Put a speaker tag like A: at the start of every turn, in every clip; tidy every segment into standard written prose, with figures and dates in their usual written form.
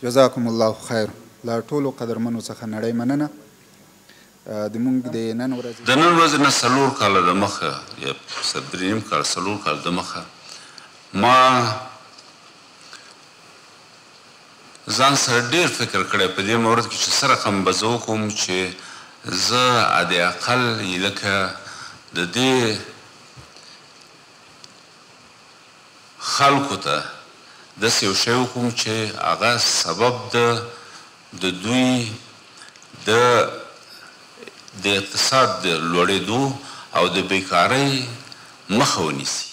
A: جزاکم الله خیر. له ټولو قدرمنو څخه نړۍ مننه. زموږ د نن ورځې
B: نه 4 کاله دمخه یا 3.5 کاله 4 کاله دمخه ما ځان سره ډېر فکر کړی په دې مورد کې چې څه رقم به زه وکړم چې زه حد اقل لکه د دې خلکو ته داسې یو شی وکړم چې هغه سبب د دوی د اقتصاد د لوړېدو او د بیکارۍ مخه ونیسي.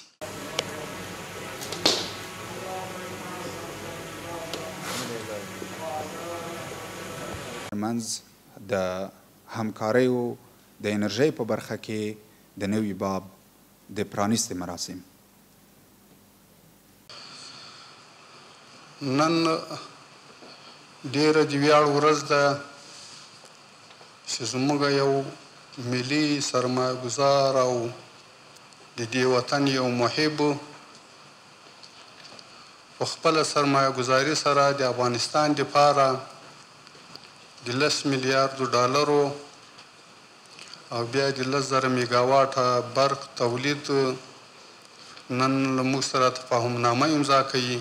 A: ترمنځ د همکاریو د انرژۍ په برخه کې د نوي باب د پرانیستې مراسم.
C: نن ډېره د ویاړ ورځ ده چې زموږ یو ملي سرمایه ګزار او د دې وطن یو محب په خپله سرمایه ګزاري سره د افغانستان دپاره د 10 میلیارډو ډالرو او بیا د 10,000 میګاواټه برق تولید نن له موږ سره تفاهمنامه امضا کوي.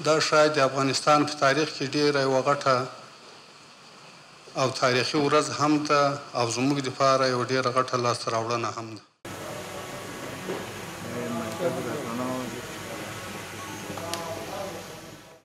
C: دا شاید د افغانستان په تاریخ کې ډېره یوه غټه او تاریخي ورځ هم ده او زموږ دپاره یوه ډېره غټه لاسته راوړنه هم ده.